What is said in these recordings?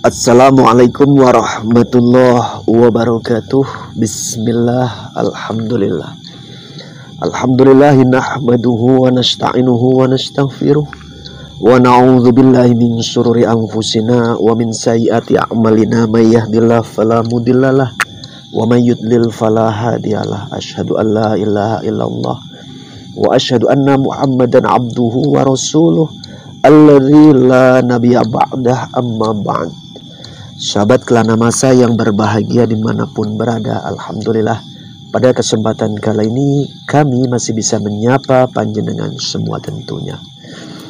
Assalamualaikum warahmatullahi wabarakatuh. Bismillah, alhamdulillah. Alhamdulillahi nahmaduhu wa nasta'inuhu wa nastaghfiruh. Wa na'udzu billahi min syururi anfusina wa min sayyiati a'malina may yahdihillahu fala mudhillalah wa may yudlil fala hadiyalah. Asyhadu an la ilaha illallah wa asyhadu anna Muhammadan abduhu wa rasuluh alladzi la nabiyya ba'dah, amma ba'd. Sahabat Kelana Masa yang berbahagia dimanapun berada, alhamdulillah pada kesempatan kali ini kami masih bisa menyapa panjenengan semua tentunya.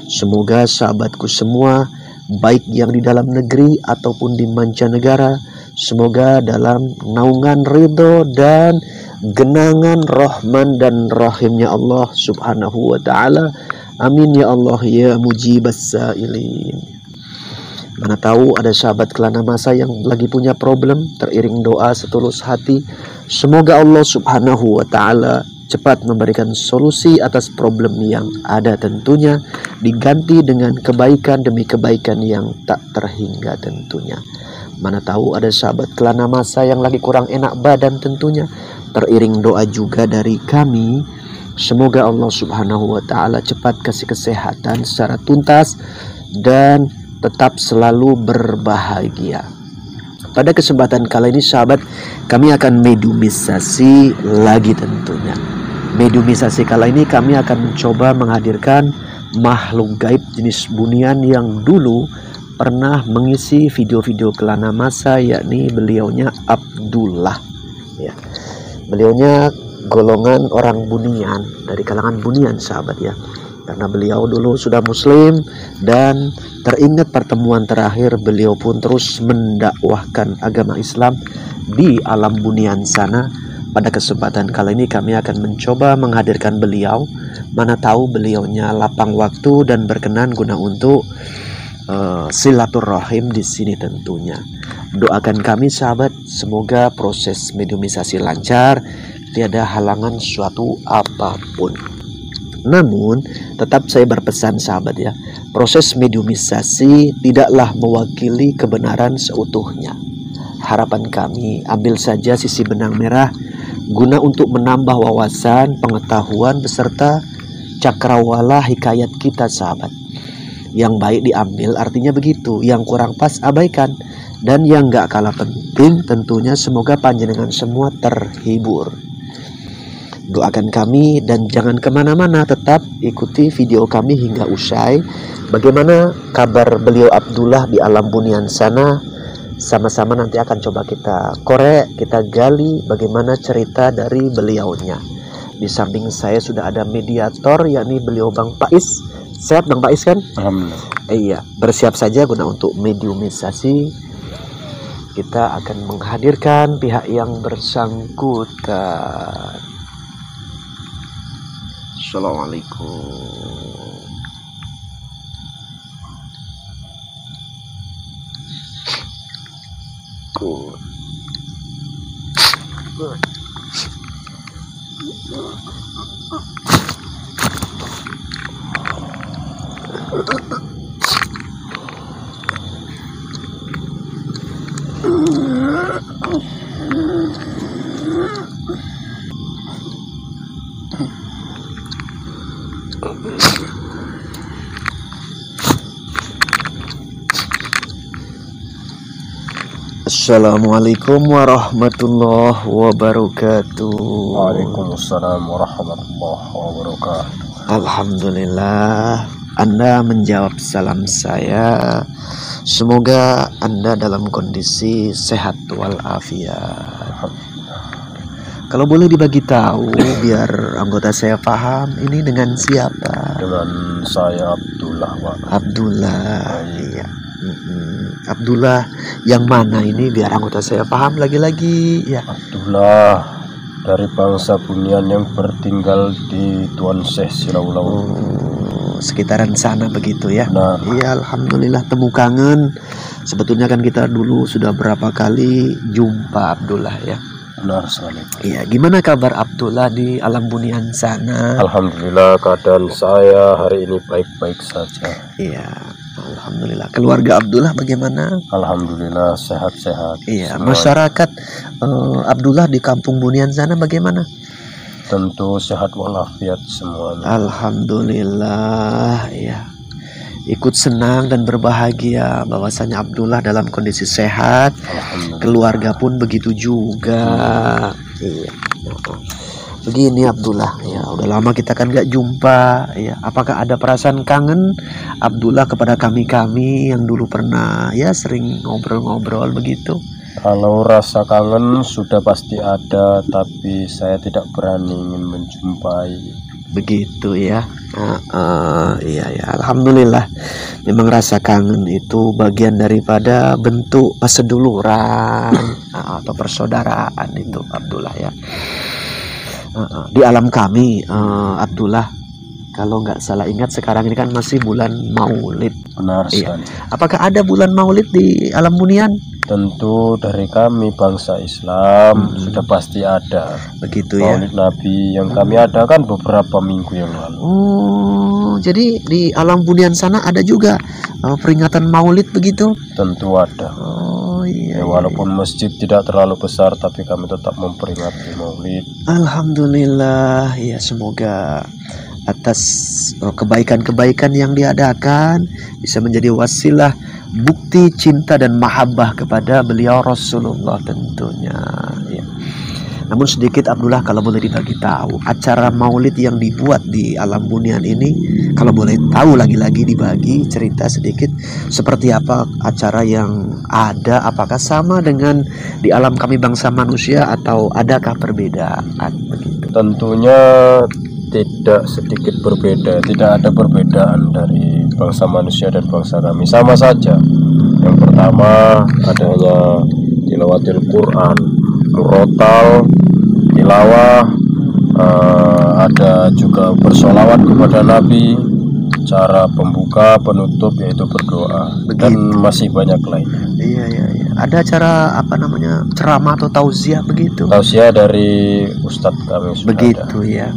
Semoga sahabatku semua, baik yang di dalam negeri ataupun di mancanegara, semoga dalam naungan ridho dan genangan rahman dan rahimnya Allah subhanahu wa ta'ala. Amin ya Allah ya mujibas sa'ilin. Mana tahu ada sahabat Kelana Masa yang lagi punya problem, teriring doa setulus hati. Semoga Allah subhanahu wa ta'ala cepat memberikan solusi atas problem yang ada tentunya, diganti dengan kebaikan demi kebaikan yang tak terhingga tentunya. Mana tahu ada sahabat Kelana Masa yang lagi kurang enak badan tentunya, teriring doa juga dari kami. Semoga Allah subhanahu wa ta'ala cepat kasih kesehatan secara tuntas dan tetap selalu berbahagia. Pada kesempatan kali ini sahabat, kami akan mediumisasi lagi tentunya. Mediumisasi kali ini kami akan mencoba menghadirkan makhluk gaib jenis bunian yang dulu pernah mengisi video-video Kelana Masa, yakni beliaunya Abdullah ya. Beliaunya golongan orang bunian, dari kalangan bunian sahabat ya. Karena beliau dulu sudah muslim dan teringat pertemuan terakhir beliau pun terus mendakwahkan agama Islam di alam bunian sana. Pada kesempatan kali ini kami akan mencoba menghadirkan beliau. Mana tahu beliaunya lapang waktu dan berkenan guna untuk silaturahim di sini tentunya. Doakan kami sahabat, semoga proses mediumisasi lancar, tiada halangan suatu apapun. Namun tetap saya berpesan sahabat ya, proses mediumisasi tidaklah mewakili kebenaran seutuhnya. Harapan kami, ambil saja sisi benang merah guna untuk menambah wawasan, pengetahuan beserta cakrawala hikayat kita sahabat. Yang baik diambil, artinya begitu, yang kurang pas abaikan. Dan yang gak kalah penting tentunya semoga panjenengan semua terhibur. Doakan kami dan jangan kemana-mana, tetap ikuti video kami hingga usai. Bagaimana kabar beliau Abdullah di alam bunian sana, sama-sama nanti akan coba kita korek, kita gali bagaimana cerita dari beliaunya. Di samping saya sudah ada mediator, yakni beliau Bang Pais. Sehat Bang Pais kan? Alhamdulillah. Iya, bersiap saja guna untuk mediumisasi. Kita akan menghadirkan pihak yang bersangkutan. Assalamualaikum. Good. Assalamualaikum warahmatullahi wabarakatuh. Waalaikumsalam warahmatullahi wabarakatuh. Alhamdulillah, Anda menjawab salam saya. Semoga Anda dalam kondisi sehat walafiat. Kalau boleh dibagi tahu biar anggota saya paham, ini dengan siapa? Dengan saya Abdullah, Pak. Abdullah, iya. Abdullah yang mana ini biar anggota saya paham lagi-lagi ya. Abdullah dari bangsa bunian yang bertinggal di Tuan Syekh Silaulau. Sekitaran sana begitu ya. Nah, iya, alhamdulillah temu kangen. Sebetulnya kan kita dulu sudah berapa kali jumpa Abdullah ya. benar sekali. Iya, gimana kabar Abdullah di alam bunian sana? Alhamdulillah keadaan saya hari ini baik-baik saja. Iya, Alhamdulillah. Keluarga Abdullah bagaimana? Alhamdulillah sehat-sehat. Iya, Semuanya. masyarakat Abdullah di Kampung Bunian sana bagaimana? Tentu sehat walafiat semuanya. Alhamdulillah, ya. Ikut senang dan berbahagia bahwasanya Abdullah dalam kondisi sehat, Alhamdulillah. keluarga pun begitu juga. Iya. Begini Abdullah, ya udah lama kita kan gak jumpa, ya. Apakah ada perasaan kangen Abdullah kepada kami yang dulu pernah ya sering ngobrol-ngobrol begitu? Kalau rasa kangen sudah pasti ada, tapi saya tidak berani ingin menjumpai. Begitu ya. Iya ya, alhamdulillah. Memang rasa kangen itu bagian daripada bentuk perseduluran atau persaudaraan itu Abdullah ya. Di alam kami Abdullah, kalau nggak salah ingat sekarang ini kan masih bulan Maulid. Benar Iya. sekali. Apakah ada bulan Maulid di alam Bunian? Tentu dari kami bangsa Islam sudah pasti ada. Begitu ya. Maulid Nabi yang kami adakan beberapa minggu yang lalu. Oh, jadi di alam Bunian sana ada juga peringatan Maulid begitu? Tentu ada. Oh iya. Ya, walaupun masjid tidak terlalu besar, tapi kami tetap memperingati Maulid. Alhamdulillah, ya semoga atas kebaikan-kebaikan yang diadakan bisa menjadi wasilah bukti cinta dan mahabbah kepada beliau Rasulullah tentunya ya. Namun sedikit Abdullah, kalau boleh dibagi tahu acara maulid yang dibuat di alam Bunian ini, kalau boleh tahu lagi-lagi dibagi cerita sedikit seperti apa acara yang ada, apakah sama dengan di alam kami bangsa manusia atau adakah perbedaan begitu? Tentunya tidak sedikit berbeda, tidak ada perbedaan dari bangsa manusia dan bangsa kami, sama saja. Yang pertama adanya tilawatil Quran, murotal, tilawah, ada juga bersolawat kepada Nabi, cara pembuka, penutup yaitu berdoa. Begitu. Dan masih banyak lainnya. Iya. Ada acara ceramah atau tausiah begitu? Tausiah dari Ustadz kami sudah Begitu ada. ya.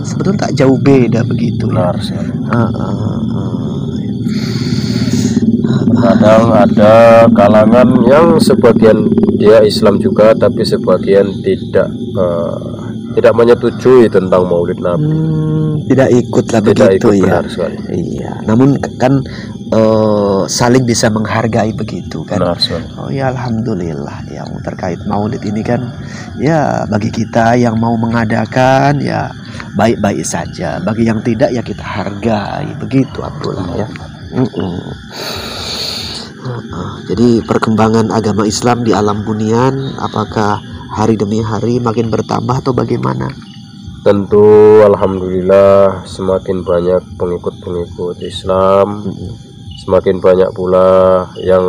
Sebetulnya tak jauh beda begitu ya. Benar sekali. Kadang ada kalangan yang sebagian dia Islam juga, tapi sebagian tidak menyetujui tentang Maulid Nabi. Tidak ikut lah Tidak begitu ikut, ya. benar sekali. Iya. Namun kan saling bisa menghargai begitu kan. Benar sekali. Oh ya, alhamdulillah yang terkait Maulid ini kan ya bagi kita yang mau mengadakan ya baik-baik saja. Bagi yang tidak ya kita hargai begitu Abdullah ya. Jadi perkembangan agama Islam di alam Bunian apakah hari demi hari makin bertambah atau bagaimana? Tentu alhamdulillah semakin banyak pengikut-pengikut Islam, semakin banyak pula yang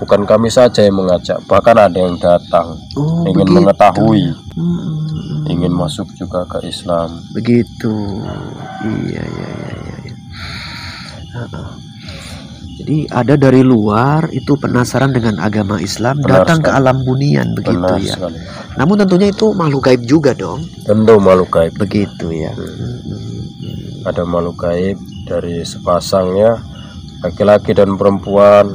bukan kami saja yang mengajak, bahkan ada yang datang ingin begitu. mengetahui, ingin masuk juga ke Islam. Begitu. Iya. Jadi ada dari luar itu penasaran dengan agama Islam, Benar datang ke sekali. alam Bunian begitu. Benar ya. sekali. Namun tentunya itu makhluk gaib juga dong. Tentu makhluk gaib. Begitu ya. Ada makhluk gaib dari sepasang ya, laki-laki dan perempuan.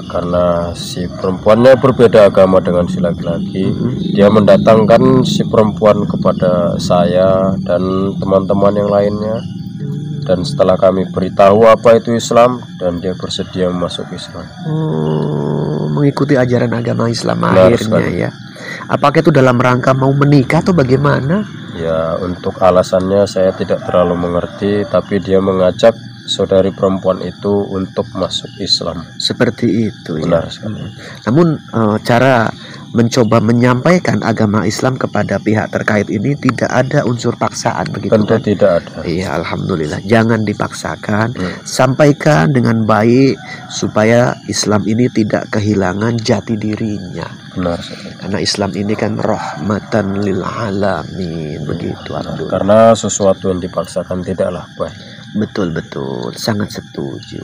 Karena si perempuannya berbeda agama dengan si laki-laki, dia mendatangkan si perempuan kepada saya dan teman-teman yang lainnya. Dan setelah kami beritahu apa itu Islam, dan dia bersedia masuk Islam. Mengikuti ajaran agama Islam Benar akhirnya sekali. ya. Apakah itu dalam rangka mau menikah atau bagaimana? Ya, untuk alasannya saya tidak terlalu mengerti, tapi dia mengajak saudari perempuan itu untuk masuk Islam. Seperti itu ya. Benar sekali. Namun cara mencoba menyampaikan agama Islam kepada pihak terkait ini tidak ada unsur paksaan begitu Tentu kan? tidak ada. Iya, alhamdulillah. Jangan dipaksakan, sampaikan dengan baik supaya Islam ini tidak kehilangan jati dirinya. Benar sekali. Karena Islam ini kan rahmatan lil alamin begitu Abdul. Karena sesuatu yang dipaksakan tidaklah baik. Betul, sangat setuju.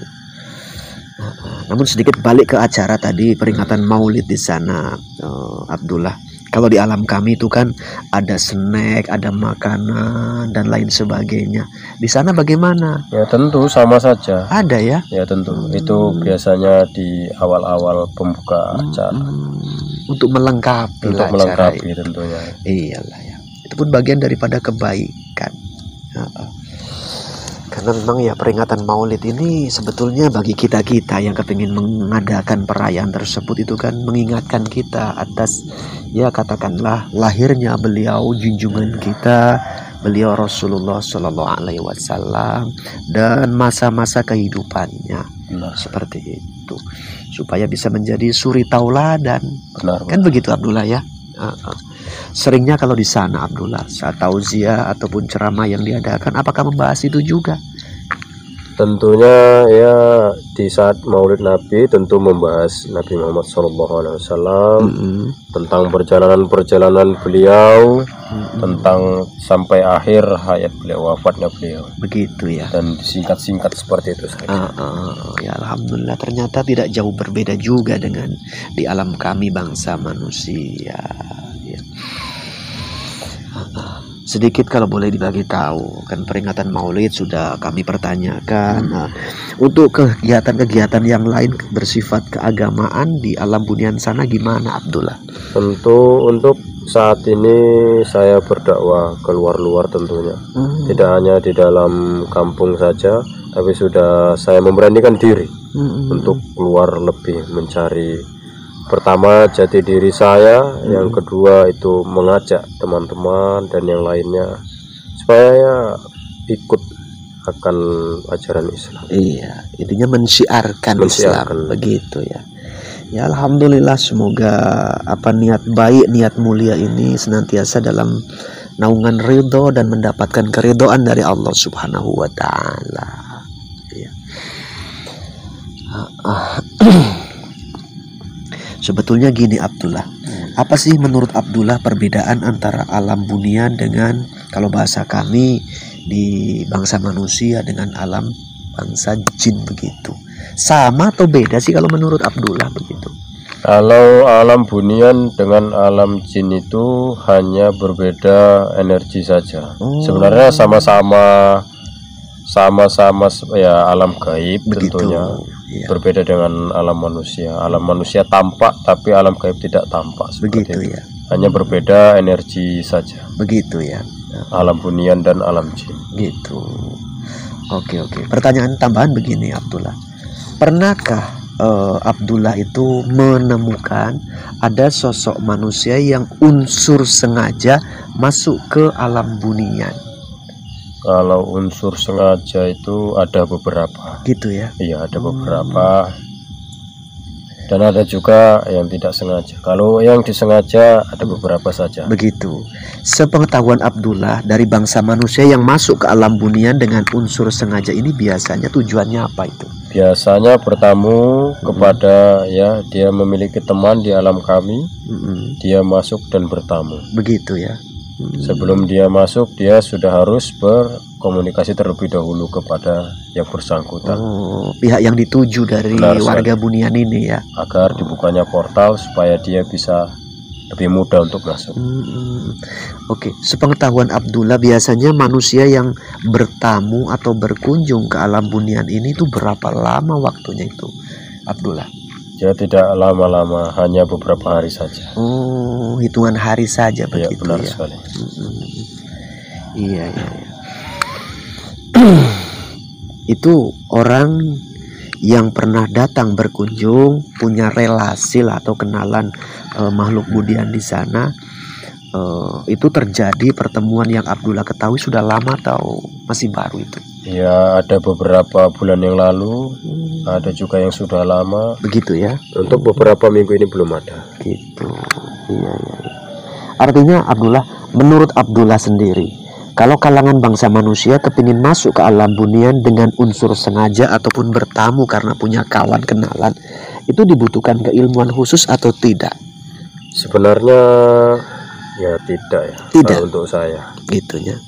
Namun sedikit balik ke acara tadi peringatan Maulid di sana, Abdullah. Kalau di alam kami itu kan ada snack, ada makanan dan lain sebagainya. Di sana bagaimana? Ya tentu sama saja. Ada ya? Ya tentu. Itu biasanya di awal-awal pembuka acara. Untuk melengkapi Untuk lah acara melengkapi itu. tentunya. Iyalah ya. Itu pun bagian daripada kebaikan. Karena memang ya peringatan Maulid ini sebetulnya bagi kita-kita yang kepingin mengadakan perayaan tersebut itu kan mengingatkan kita atas ya katakanlah lahirnya beliau, junjungan kita, beliau Rasulullah Shallallahu Alaihi Wasallam dan masa-masa kehidupannya. Benar. Seperti itu supaya bisa menjadi suri tauladan. Benar. Kan begitu Abdullah ya. Seringnya kalau di sana Abdullah saat tauziah ataupun ceramah yang diadakan apakah membahas itu juga? Tentunya ya di saat Maulid Nabi tentu membahas Nabi Muhammad SAW, tentang perjalanan beliau, tentang sampai akhir hayat beliau, wafatnya beliau. Begitu ya. Dan singkat-singkat seperti itu saja. Ya alhamdulillah ternyata tidak jauh berbeda juga dengan di alam kami bangsa manusia. Ya. Sedikit kalau boleh dibagi tahu, kan peringatan Maulid sudah kami pertanyakan. Nah, untuk kegiatan-kegiatan yang lain bersifat keagamaan di alam bunian sana gimana Abdullah? Tentu untuk saat ini saya berdakwah keluar-luar tentunya. Tidak hanya di dalam kampung saja, tapi sudah saya memberanikan diri untuk keluar lebih mencari. Pertama jati diri saya, yang kedua itu mengajak teman-teman dan yang lainnya supaya ikut akan ajaran Islam. Iya, intinya mensiarkan Islam, begitu ya. Ya alhamdulillah semoga niat baik, niat mulia ini senantiasa dalam naungan ridho dan mendapatkan keridhaan dari Allah Subhanahu wa taala. Ya. Sebetulnya gini Abdullah, apa sih menurut Abdullah perbedaan antara alam bunian dengan kalau bahasa kami di bangsa manusia dengan alam bangsa jin begitu? Sama atau beda sih kalau menurut Abdullah begitu? Kalau alam bunian dengan alam jin itu hanya berbeda energi saja. Sebenarnya sama-sama ya alam gaib begitu. Tentunya iya. Berbeda dengan alam manusia. Alam manusia tampak tapi alam gaib tidak tampak. Begitu ya. Hanya berbeda energi saja. Begitu ya. Alam bunian dan alam jin. Gitu. Oke. Pertanyaan tambahan begini Abdullah. Pernahkah Abdullah itu menemukan ada sosok manusia yang unsur sengaja masuk ke alam bunian? Kalau unsur sengaja itu ada beberapa. Gitu ya? Iya, ada beberapa. Dan ada juga yang tidak sengaja. Kalau yang disengaja ada beberapa saja. Begitu. Sepengetahuan Abdullah dari bangsa manusia yang masuk ke alam bunian dengan unsur sengaja ini biasanya tujuannya apa itu? Biasanya bertamu kepada ya dia memiliki teman di alam kami. Dia masuk dan bertamu. Begitu ya. Sebelum dia masuk, dia sudah harus berkomunikasi terlebih dahulu kepada yang bersangkutan. Pihak yang dituju dari warga bunian ini ya. Agar dibukanya portal supaya dia bisa lebih mudah untuk masuk. Oke, sepengetahuan Abdullah biasanya manusia yang bertamu atau berkunjung ke alam bunian ini itu berapa lama waktunya itu, Abdullah? Ya tidak lama-lama, hanya beberapa hari saja. Hitungan hari saja begitu ya. Benar sekali. Iya. Itu orang yang pernah datang berkunjung, punya relasi lah atau kenalan makhluk budian di sana, itu terjadi pertemuan yang Abdullah ketahui sudah lama atau masih baru itu? Ya ada beberapa bulan yang lalu, ada juga yang sudah lama. Begitu ya? Untuk beberapa minggu ini belum ada. Gitu. Iya. Artinya Abdullah, menurut Abdullah sendiri, kalau kalangan bangsa manusia kepingin masuk ke alam bunian dengan unsur sengaja ataupun bertamu karena punya kawan kenalan, itu dibutuhkan keilmuan khusus atau tidak? Sebenarnya ya tidak ya. Tidak. Untuk saya. Gitu ya.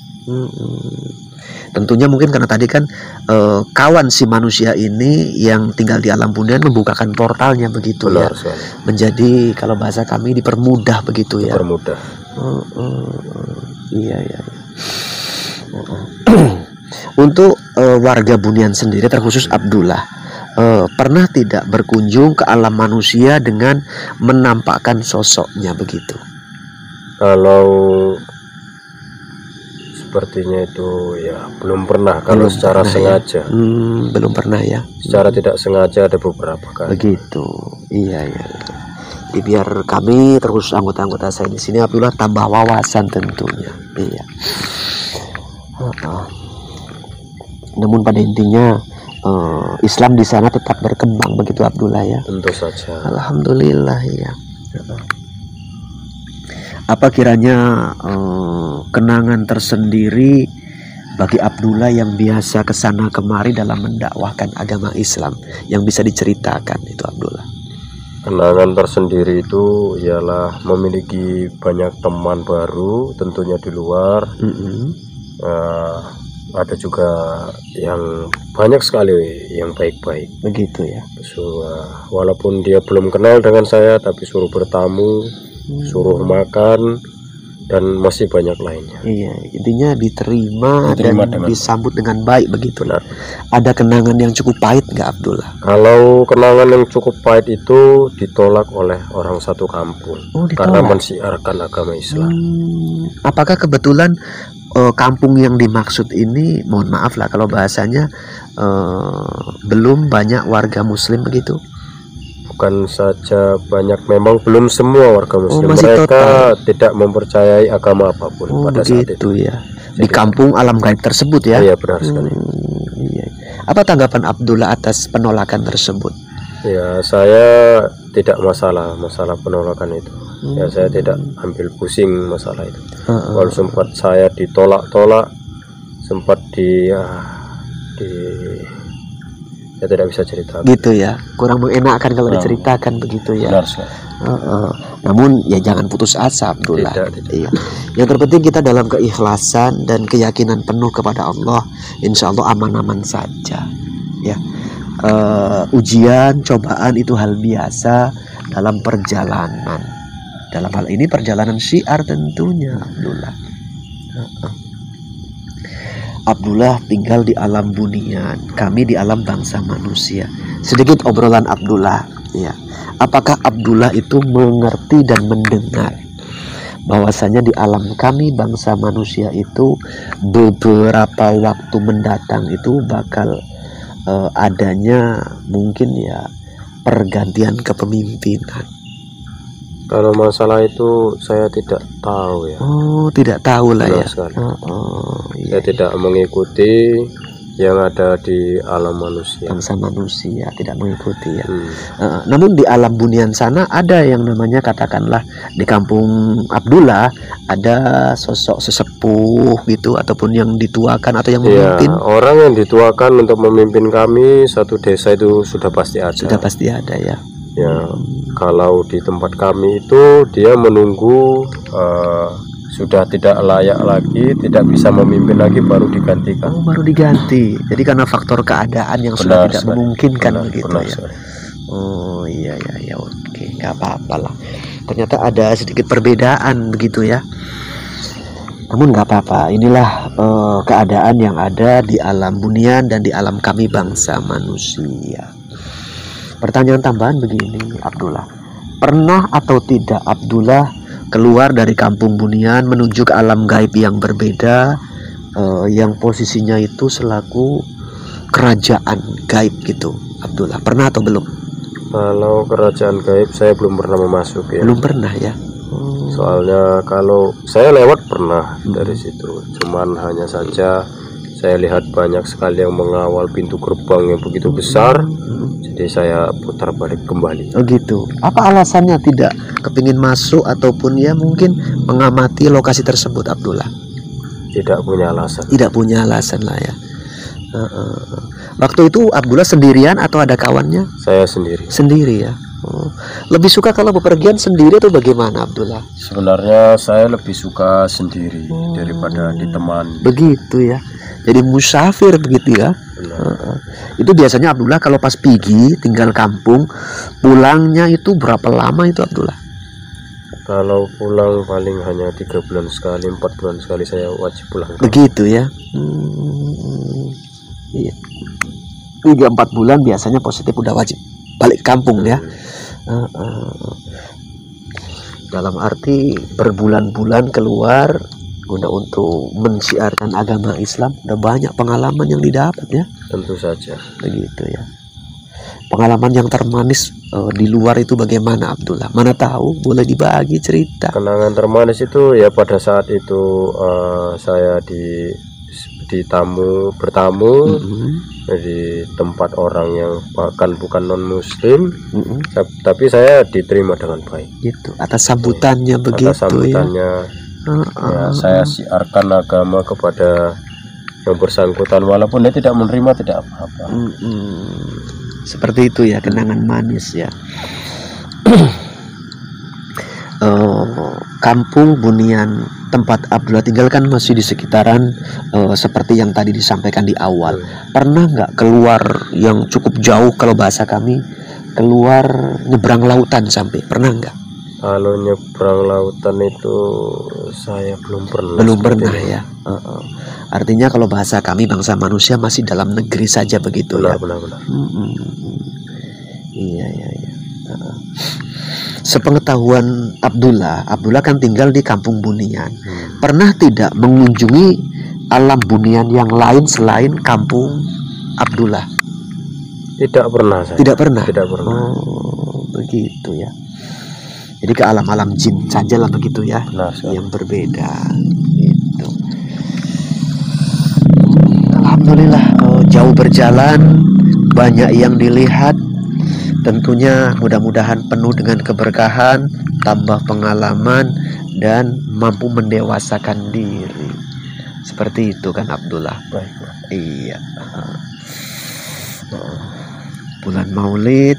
Tentunya mungkin karena tadi kan kawan si manusia ini yang tinggal di alam bunian membukakan portalnya begitu. Benar ya. sekali. Menjadi kalau bahasa kami dipermudah begitu ya. Dipermudah. Iya. Untuk warga Bunian sendiri terkhusus Abdullah, pernah tidak berkunjung ke alam manusia dengan menampakkan sosoknya begitu? Kalau sepertinya itu ya belum pernah. Kalau secara sengaja, belum pernah ya. Secara tidak sengaja ada beberapa kali. Begitu, iya. Jadi biar kami terus anggota-anggota saya di sini Abdullah tambah wawasan tentunya. Iya. Namun pada intinya Islam di sana tetap berkembang begitu Abdullah ya. Tentu saja. Alhamdulillah ya. Apa kiranya kenangan tersendiri bagi Abdullah yang biasa kesana kemari dalam mendakwahkan agama Islam yang bisa diceritakan itu Abdullah? Kenangan tersendiri itu ialah memiliki banyak teman baru tentunya di luar. Ada juga yang banyak sekali yang baik-baik begitu ya. Walaupun dia belum kenal dengan saya tapi suruh bertamu, suruh makan, dan masih banyak lainnya. Iya, intinya diterima dan disambut dengan baik begitu. Benar. Ada kenangan yang cukup pahit nggak Abdullah? Kalau kenangan yang cukup pahit itu ditolak oleh orang satu kampung karena mensiarkan agama Islam. Apakah kebetulan kampung yang dimaksud ini, mohon maaf lah kalau bahasanya belum banyak warga Muslim begitu? Bukan saja banyak, memang belum semua warga Muslim. Mereka total tidak mempercayai agama apapun pada saat itu. Ya. Di kampung alam gaib tersebut ya. Iya, benar sekali. Iya. Apa tanggapan Abdullah atas penolakan tersebut? Ya, saya tidak masalah penolakan itu. Ya, saya tidak ambil pusing masalah itu. Kalau sempat saya ditolak-tolak, sempat saya tidak bisa cerita. Gitu ya, kurang mengenakan kalau diceritakan begitu ya. Benar sekali. Namun ya jangan putus asa Abdullah. Tidak. Iya. Yang terpenting kita dalam keikhlasan dan keyakinan penuh kepada Allah, insya Allah aman-aman saja. Ya, ujian, cobaan itu hal biasa dalam perjalanan. Dalam hal ini perjalanan syiar tentunya Abdullah. Abdullah tinggal di alam bunian, kami di alam bangsa manusia. Sedikit obrolan Abdullah, ya. Apakah Abdullah itu mengerti dan mendengar bahwasanya di alam kami bangsa manusia itu beberapa waktu mendatang itu bakal adanya mungkin ya pergantian kepemimpinan? Kalau masalah itu saya tidak tahu ya. Oh, tidak tahu lah ya. Saya tidak mengikuti yang ada di alam manusia. Bangsa manusia tidak mengikuti ya. Namun di alam bunian sana ada yang namanya katakanlah di kampung Abdullah ada sosok sesepuh gitu ataupun yang dituakan atau yang memimpin. Ya, orang yang dituakan untuk memimpin kami satu desa itu sudah pasti ada. Sudah pasti ada ya. Ya, kalau di tempat kami itu dia menunggu sudah tidak layak lagi, tidak bisa memimpin lagi, baru digantikan. Oh, baru diganti. Jadi karena faktor keadaan yang sudah tidak memungkinkan begitu ya. Oh iya, oke, nggak apa-apa lah. Ternyata ada sedikit perbedaan begitu ya. Namun nggak apa-apa. Inilah keadaan yang ada di alam bunian dan di alam kami bangsa manusia. Pertanyaan tambahan begini Abdullah, pernah atau tidak Abdullah keluar dari kampung bunian menuju ke alam gaib yang berbeda, yang posisinya itu selaku kerajaan gaib gitu Abdullah, pernah atau belum? Kalau kerajaan gaib saya belum pernah memasuki. Belum pernah ya. Soalnya kalau saya lewat pernah dari situ, cuman hanya saja saya lihat banyak sekali yang mengawal pintu gerbang yang begitu besar, jadi saya putar balik kembali. Oh gitu. Apa alasannya tidak kepingin masuk ataupun ya mungkin mengamati lokasi tersebut Abdullah? Tidak punya alasan. Tidak punya alasan lah ya. Waktu itu Abdullah sendirian atau ada kawannya? Saya sendiri. Sendiri ya. Lebih suka kalau bepergian sendiri atau bagaimana Abdullah? Sebenarnya saya lebih suka sendiri daripada ditemani. Begitu ya. jadi musafir begitu ya. Itu biasanya Abdullah kalau pas pergi tinggal kampung, pulangnya itu berapa lama itu Abdullah? Kalau pulang paling hanya 3 bulan sekali, 4 bulan sekali saya wajib pulang. Begitu ya. Iya. 3-4 bulan biasanya positif udah wajib balik kampung ya. Dalam arti berbulan-bulan keluar guna untuk mensiarkan agama Islam, udah banyak pengalaman yang didapat ya. Tentu saja. Begitu ya. Pengalaman yang termanis di luar itu bagaimana Abdullah? Mana tahu, boleh dibagi cerita. Kenangan termanis itu ya pada saat itu saya bertamu di tempat orang yang bahkan bukan non muslim, tapi saya diterima dengan baik. Gitu. Atas sambutannya begitu atas sambutannya, ya. Saya siarkan agama kepada yang bersangkutan walaupun dia tidak menerima, tidak apa-apa. Seperti itu ya, kenangan manis ya. Kampung Bunian tempat Abdullah tinggal kan masih di sekitaran seperti yang tadi disampaikan di awal. Pernah nggak keluar yang cukup jauh, kalau bahasa kami keluar nyebrang lautan sampai, pernah nggak? Kalau nyebrang lautan itu saya belum pernah. Belum pernah ya. Artinya kalau bahasa kami bangsa manusia masih dalam negeri saja begitu ya. Benar. Iya. Sepengetahuan Abdullah kan tinggal di Kampung Bunian. Pernah tidak mengunjungi alam Bunian yang lain selain Kampung Abdullah? Tidak pernah saya. Tidak pernah. Oh, begitu ya. Jadi ke alam-alam jin saja lah begitu ya. Benar, yang berbeda. Gitu. Alhamdulillah, jauh berjalan, banyak yang dilihat. Tentunya mudah-mudahan penuh dengan keberkahan, tambah pengalaman, dan mampu mendewasakan diri. Seperti itu kan Abdullah. Baik. Iya. Bulan Maulid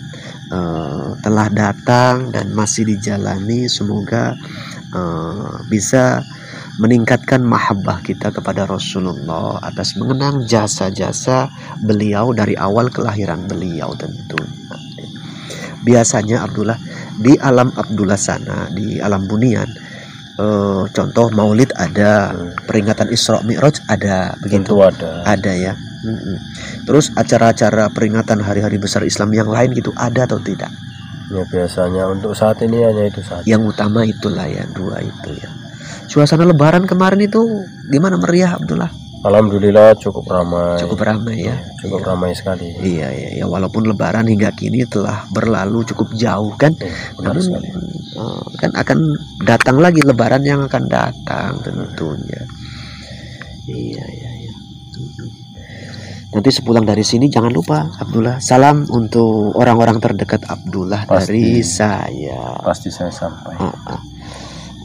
telah datang dan masih dijalani. Semoga bisa meningkatkan mahabbah kita kepada Rasulullah atas mengenang jasa-jasa beliau dari awal kelahiran beliau tentu. Biasanya Abdullah di alam Abdullah sana, di alam Bunian, contoh Maulid ada, peringatan Isra Mi'raj ada, begitu. Tentu ada ya. Terus acara-acara peringatan hari-hari besar Islam yang lain gitu ada atau tidak? Ya biasanya untuk saat ini hanya itu saja. Yang utama itulah ya, 2 itu ya. Suasana Lebaran kemarin itu gimana, meriah Abdullah? Alhamdulillah cukup ramai. Cukup ramai ya. Cukup ramai sekali. Iya. Walaupun Lebaran hingga kini telah berlalu cukup jauh kan. Benar sekali. Kan akan datang lagi Lebaran yang akan datang tentunya. Iya. Nanti sepulang dari sini jangan lupa Abdullah, salam untuk orang-orang terdekat Abdullah. Dari saya. Pasti saya sampaikan.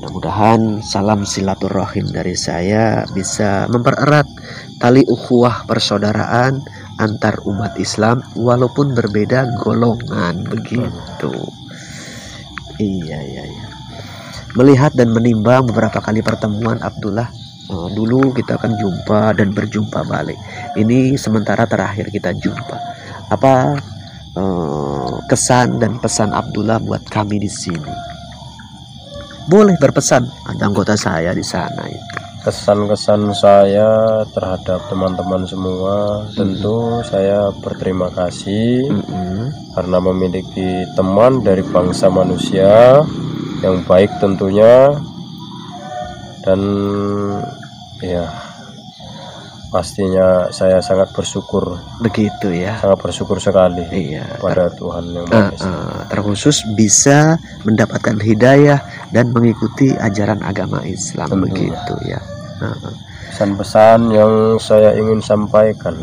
Mudah-mudahan salam silaturahim dari saya bisa mempererat tali ukhuwah persaudaraan antar umat Islam walaupun berbeda golongan begitu. Iya. Melihat dan menimbang beberapa kali pertemuan Abdullah, dulu kita akan jumpa dan berjumpa balik. Ini sementara terakhir kita jumpa. Apa kesan dan pesan Abdullah buat kami di sini? Boleh berpesan, ada anggota saya di sana itu. Kesan-kesan saya terhadap teman-teman semua, tentu saya berterima kasih karena memiliki teman dari bangsa manusia yang baik tentunya, dan ya pastinya saya sangat bersyukur. Begitu ya. Sangat bersyukur sekali. Iya. Pada Tuhan yang Maha Esa. Terkhusus bisa mendapatkan hidayah dan mengikuti ajaran agama Islam. Tentunya. Begitu ya. Pesan-pesan yang saya ingin sampaikan,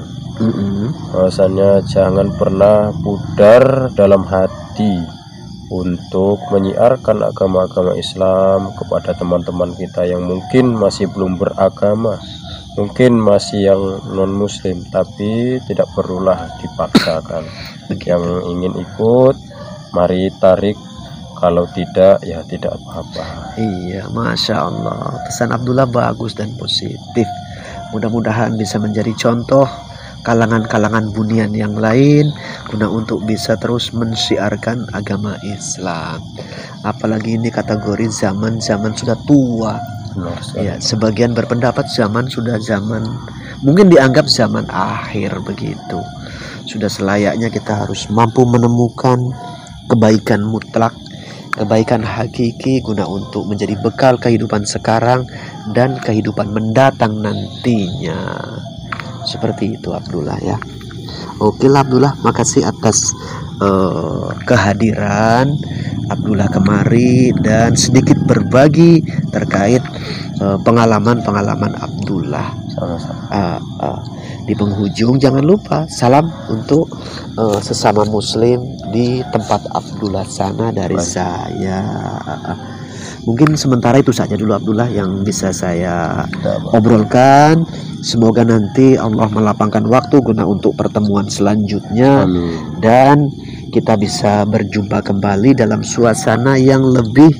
bahwasanya jangan pernah pudar dalam hati untuk menyiarkan agama-agama Islam kepada teman-teman kita yang mungkin masih belum beragama, mungkin masih yang non muslim, tapi tidak perlulah dipaksakan. Yang ingin ikut mari tarik, kalau tidak ya tidak apa-apa. Iya, Masya Allah, pesan Abdullah bagus dan positif. Mudah-mudahan bisa menjadi contoh kalangan-kalangan bunian yang lain guna untuk bisa terus mensiarkan agama Islam. Apalagi ini kategori zaman sudah tua. Ya, sebagian berpendapat zaman mungkin dianggap zaman akhir begitu. Sudah selayaknya kita harus mampu menemukan kebaikan mutlak, kebaikan hakiki guna untuk menjadi bekal kehidupan sekarang dan kehidupan mendatang nantinya. Seperti itu Abdullah ya. Oke lah Abdullah, makasih atas kehadiran Abdullah kemari dan sedikit berbagi terkait pengalaman Abdullah. Di penghujung jangan lupa salam untuk sesama muslim di tempat Abdullah sana dari saya. Mungkin sementara itu saja dulu Abdullah yang bisa saya obrolkan. Semoga nanti Allah melapangkan waktu guna untuk pertemuan selanjutnya. Amin. Dan kita bisa berjumpa kembali dalam suasana yang lebih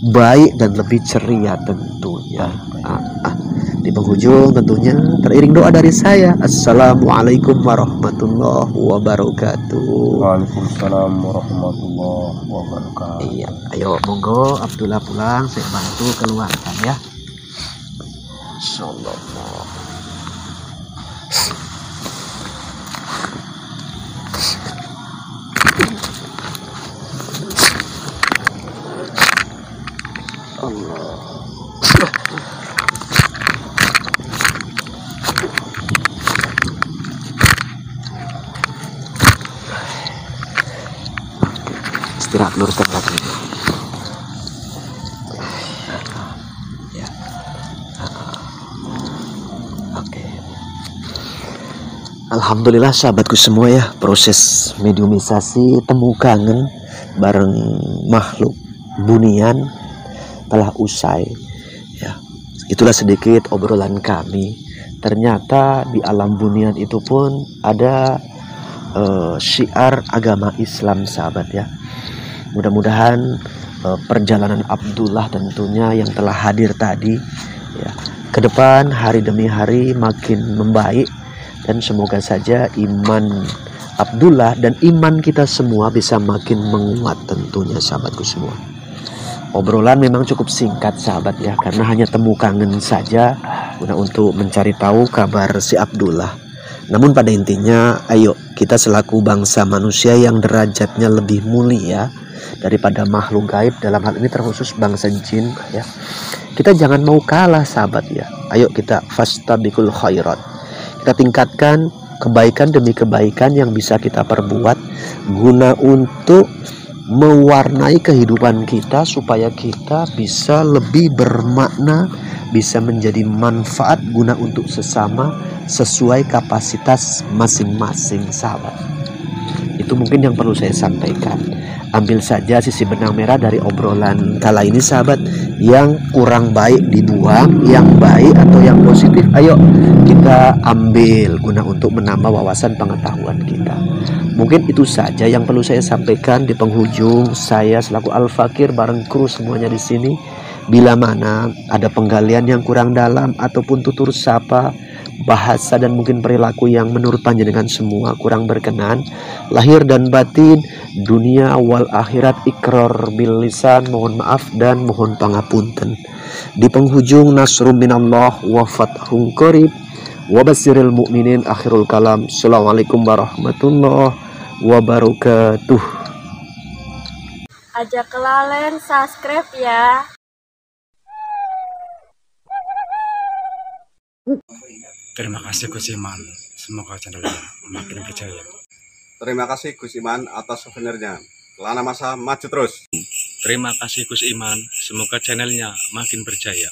baik dan lebih ceria tentunya. Di penghujung tentunya teriring doa dari saya. Assalamualaikum warahmatullahi wabarakatuh. Waalaikumsalam warahmatullahi wabarakatuh. Iya, ayo monggo Abdullah pulang, saya bantu keluarkan ya. Insyaallah. Istirahat luruskan kaki. Ya. Oke. Alhamdulillah sahabatku semua ya, proses mediumisasi temu kangen bareng makhluk bunian telah usai. Ya. Itulah sedikit obrolan kami. Ternyata di alam bunian itu pun ada syiar agama Islam sahabat ya. Mudah-mudahan perjalanan Abdullah tentunya yang telah hadir tadi ya, ke depan hari demi hari makin membaik, dan semoga saja iman Abdullah dan iman kita semua bisa makin menguat tentunya sahabatku semua. Obrolan memang cukup singkat sahabat ya, karena hanya temu kangen saja guna untuk mencari tahu kabar si Abdullah. Namun pada intinya ayo kita selaku bangsa manusia yang derajatnya lebih mulia daripada makhluk gaib, dalam hal ini terkhusus bangsa jin ya, kita jangan mau kalah sahabat ya. Ayo kita fastabiqul khairat, kita tingkatkan kebaikan demi kebaikan yang bisa kita perbuat guna untuk mewarnai kehidupan kita supaya kita bisa lebih bermakna, bisa menjadi manfaat guna untuk sesama sesuai kapasitas masing-masing sahabat. Itu mungkin yang perlu saya sampaikan. Ambil saja sisi benang merah dari obrolan kala ini sahabat. Yang kurang baik dibuang, yang baik atau yang positif ayo kita ambil guna untuk menambah wawasan pengetahuan kita. Mungkin itu saja yang perlu saya sampaikan di penghujung. Saya selaku Al-Fakir bareng kru semuanya di sini, bila mana ada penggalian yang kurang dalam ataupun tutur sapa, bahasa dan mungkin perilaku yang menurut panjenengan semua kurang berkenan, lahir dan batin, dunia wal akhirat, ikrar bil lisan, mohon maaf dan mohon pangapunten. Di penghujung nasrum minallah wa fathun qarib wa basyiril mu'minin, akhirul kalam. Assalamualaikum warahmatullahi wabarakatuh. Aja kelalen subscribe ya. Terima kasih Gus Iman, semoga channelnya makin berjaya. Terima kasih Gus Iman atas souvenirnya. Kelana masa maju terus. Terima kasih Gus Iman, semoga channelnya makin berjaya.